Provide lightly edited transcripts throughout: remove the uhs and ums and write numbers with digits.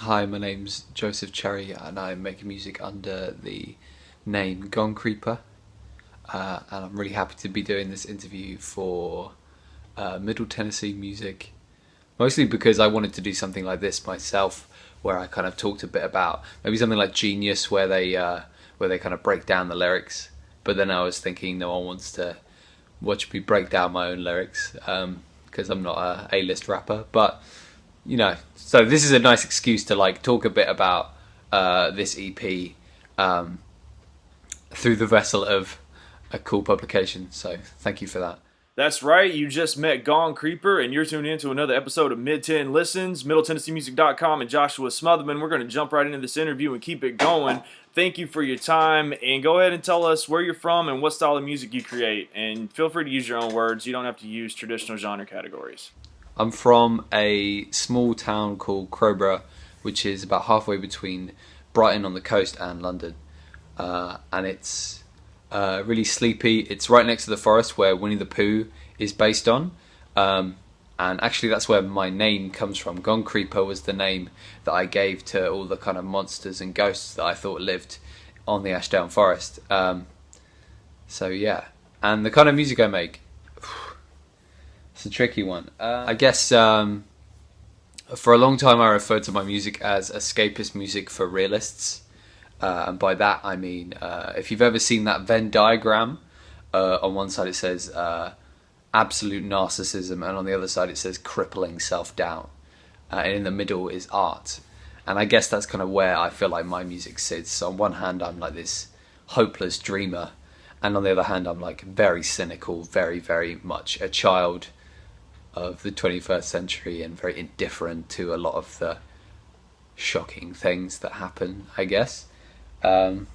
Hi, my name's Joseph Cherry, and I'm making music under the name Gongkreeper. And I'm really happy to be doing this interview for Middle Tennessee Music, mostly because I wanted to do something like this myself, where I kind of talked a bit about maybe something like Genius, where they kind of break down the lyrics. But then I was thinking, no one wants to watch me break down my own lyrics because I'm not a A-list rapper, but so this is a nice excuse to like talk a bit about this EP through the vessel of a cool publication. So thank you for that. That's right, you just met Gongkreeper, and you're tuned in to another episode of Mid-10 Listens, MiddleTennesseeMusic.com, and Joshua Smotherman. We're going to jump right into this interview and keep it going. Thank you for your time, and go ahead and tell us where you're from and what style of music you create. And feel free to use your own words. You don't have to use traditional genre categories. I'm from a small town called Crowborough, which is about halfway between Brighton on the coast and London. And it's really sleepy. It's right next to the forest where Winnie the Pooh is based on. And actually that's where my name comes from. Gongkreeper was the name that I gave to all the kind of monsters and ghosts that I thought lived on the Ashdown Forest. So yeah. And the kind of music I make, it's a tricky one. I guess for a long time I referred to my music as escapist music for realists. And by that I mean, if you've ever seen that Venn diagram, on one side it says absolute narcissism, and on the other side it says crippling self-doubt. And in the middle is art. And I guess that's kind of where I feel like my music sits. So on one hand I'm like this hopeless dreamer, and on the other hand I'm like very cynical, very, very much a child of the 21st century and very indifferent to a lot of the shocking things that happen, I guess. That's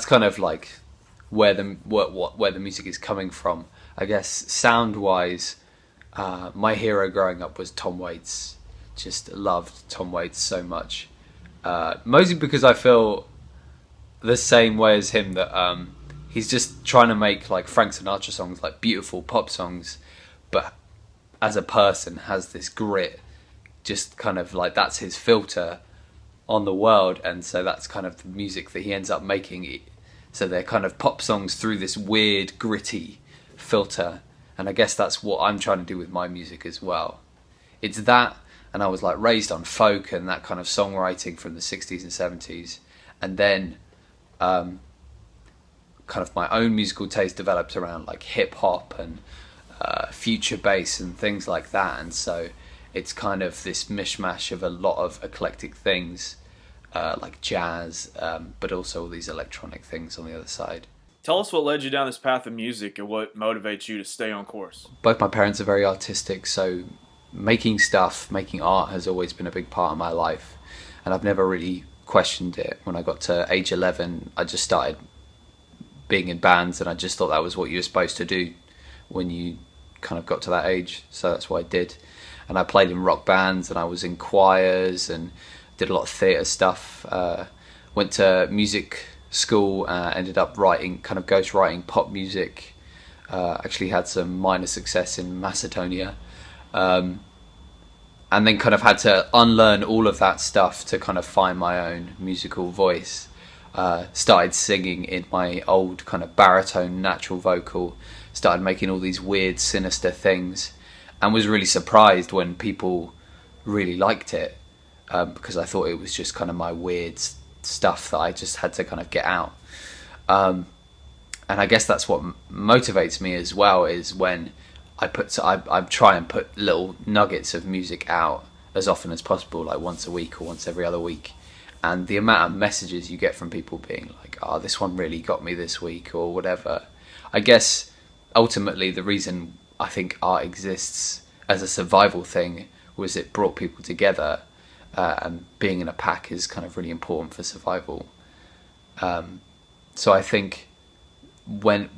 kind of like where the music is coming from. I guess sound-wise, my hero growing up was Tom Waits. Just loved Tom Waits so much. Mostly because I feel the same way as him, that he's just trying to make like Frank Sinatra songs, like beautiful pop songs, but as a person has this grit, just kind of like that's his filter on the world, and so that's kind of the music that he ends up making. So they're kind of pop songs through this weird gritty filter, and I guess that's what I'm trying to do with my music as well. It's that, and I was like raised on folk and that kind of songwriting from the 60s and 70s, and then kind of my own musical taste developed around like hip hop and future bass and things like that, and so it's kind of this mishmash of a lot of eclectic things, like jazz, but also all these electronic things on the other side. Tell us what led you down this path of music and what motivates you to stay on course. Both my parents are very artistic, so making art has always been a big part of my life, and I've never really questioned it. When I got to age 11, I just started being in bands, and I just thought that was what you were supposed to do when you kind of got to that age, so that's what I did. And I played in rock bands, and I was in choirs and did a lot of theatre stuff. Went to music school, ended up ghost writing pop music. Actually had some minor success in Macedonia, and then kind of had to unlearn all of that stuff to kind of find my own musical voice. Started singing in my old kind of baritone natural vocal, started making all these weird sinister things, and was really surprised when people really liked it, because I thought it was just kind of my weird stuff that I just had to kind of get out. And I guess that's what motivates me as well, is when I try and put little nuggets of music out as often as possible, like once a week or once every other week. And the amount of messages you get from people being like, oh, this one really got me this week, or whatever. I guess ultimately the reason I think art exists as a survival thing was it brought people together, and being in a pack is kind of really important for survival. So I think when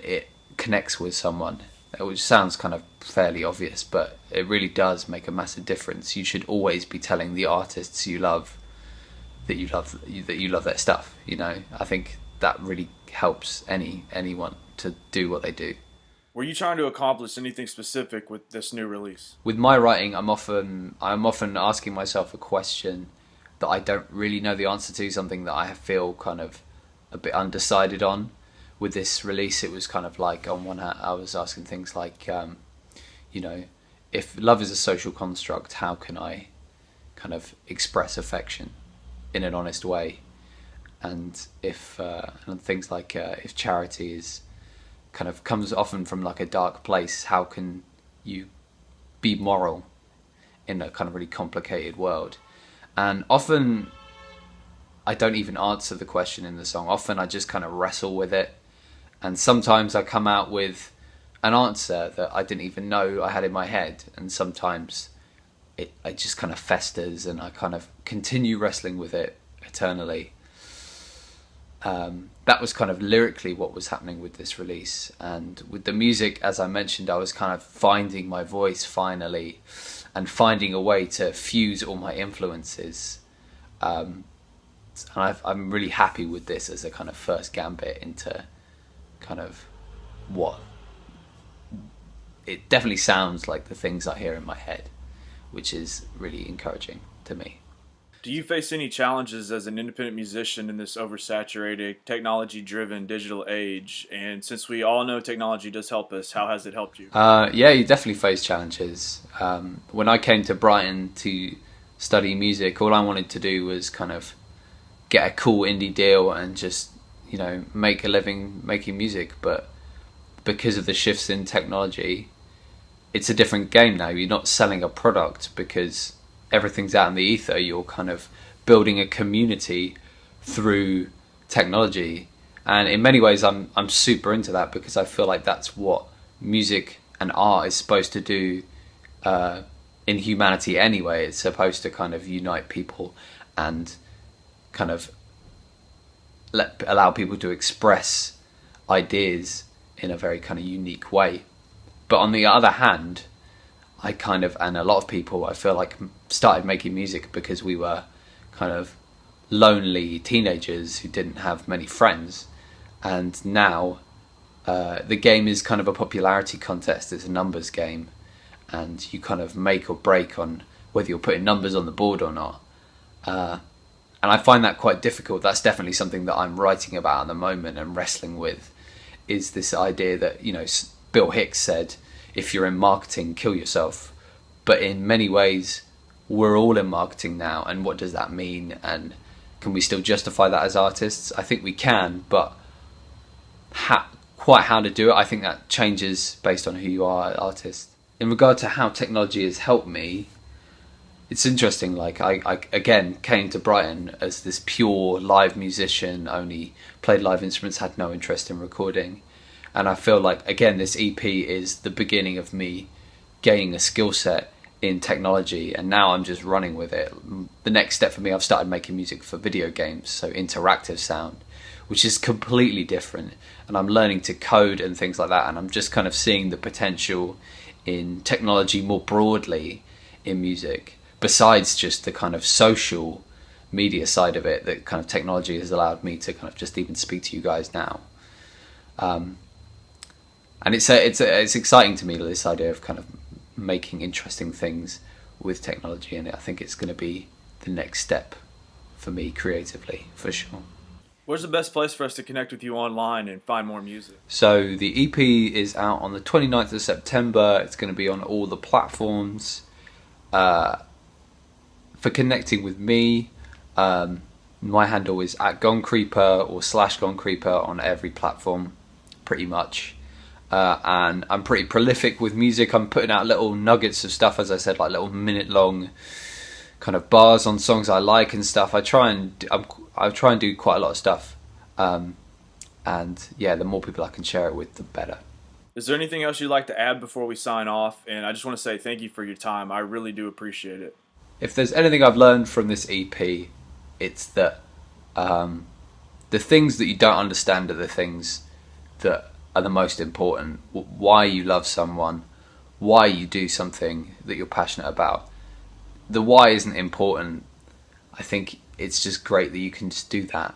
it connects with someone, which sounds kind of fairly obvious, but it really does make a massive difference. You should always be telling the artists you love that you love their stuff. I think that really helps anyone to do what they do. Were you trying to accomplish anything specific with this new release? With my writing, I'm often asking myself a question that I don't really know the answer to, something that I feel kind of a bit undecided on. With this release, it was kind of like, on one hand, I was asking things like, you know, if love is a social construct, how can I kind of express affection in an honest way? And if and things like if charity is kind of comes often from like a dark place, how can you be moral in a kind of really complicated world? And often I don't even answer the question in the song. Often I just kind of wrestle with it, and sometimes I come out with an answer that I didn't even know I had in my head, and sometimes it just kind of festers and I kind of continue wrestling with it eternally. That was kind of lyrically what was happening with this release. And with the music, as I mentioned, I was kind of finding my voice finally and finding a way to fuse all my influences. And I'm really happy with this as a kind of first gambit into kind of what it definitely sounds like, the things I hear in my head, which is really encouraging to me. Do you face any challenges as an independent musician in this oversaturated, technology-driven digital age? And since we all know technology does help us, how has it helped you? Yeah, you definitely face challenges. When I came to Brighton to study music, all I wanted to do was kind of get a cool indie deal and just, you know, make a living making music. But because of the shifts in technology, it's a different game now. You're not selling a product because everything's out in the ether. You're kind of building a community through technology, and in many ways I'm super into that, because I feel like that's what music and art is supposed to do in humanity anyway. It's supposed to kind of unite people and kind of allow people to express ideas in a very kind of unique way. But on the other hand, I kind of, and a lot of people, I feel like, started making music because we were kind of lonely teenagers who didn't have many friends. And now the game is kind of a popularity contest. It's a numbers game, and you kind of make or break on whether you're putting numbers on the board or not. And I find that quite difficult. That's definitely something that I'm writing about at the moment and wrestling with, is this idea that, you know, Bill Hicks said, if you're in marketing, kill yourself. But in many ways, we're all in marketing now, and what does that mean? And can we still justify that as artists? I think we can, but quite how to do it, I think that changes based on who you are as an artist. In regard to how technology has helped me, it's interesting. Like I again came to Brighton as this pure live musician, only played live instruments, had no interest in recording. And I feel like, again, this EP is the beginning of me gaining a skill set in technology, and now I'm just running with it. The next step for me, I've started making music for video games, so interactive sound, which is completely different. And I'm learning to code and things like that, and I'm just kind of seeing the potential in technology more broadly in music, besides just the kind of social media side of it that kind of technology has allowed me to kind of just even speak to you guys now. And it's exciting to me, this idea of kind of making interesting things with technology, and I think it's going to be the next step for me creatively, for sure. Where's the best place for us to connect with you online and find more music? So the EP is out on the 29th of September. It's going to be on all the platforms. For connecting with me, my handle is @Gongkreeper or /Gongkreeper on every platform, pretty much. And I'm pretty prolific with music. I'm putting out little nuggets of stuff, as I said, like little minute-long kind of bars on songs I like and stuff. I try and do quite a lot of stuff. And yeah, the more people I can share it with, the better. Is there anything else you'd like to add before we sign off? And I just want to say thank you for your time. I really do appreciate it. If there's anything I've learned from this EP, it's that the things that you don't understand are the things that are the most important. Why you love someone, why you do something that you're passionate about. The why isn't important. I think it's just great that you can just do that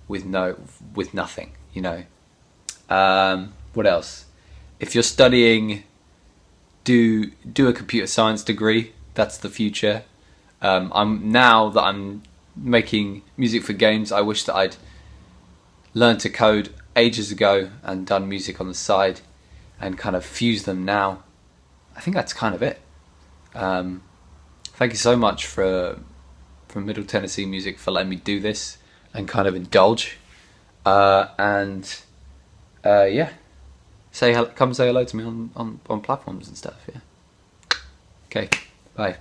with nothing, you know. What else? if you're studying, do a computer science degree. That's the future. Now that I'm making music for games, I wish that I'd learned to code ages ago and done music on the side and kind of fuse them now. I think that's kind of it. Thank you so much from Middle Tennessee Music for letting me do this and kind of indulge. Yeah, come say hello to me on platforms and stuff. Yeah. Okay. Bye.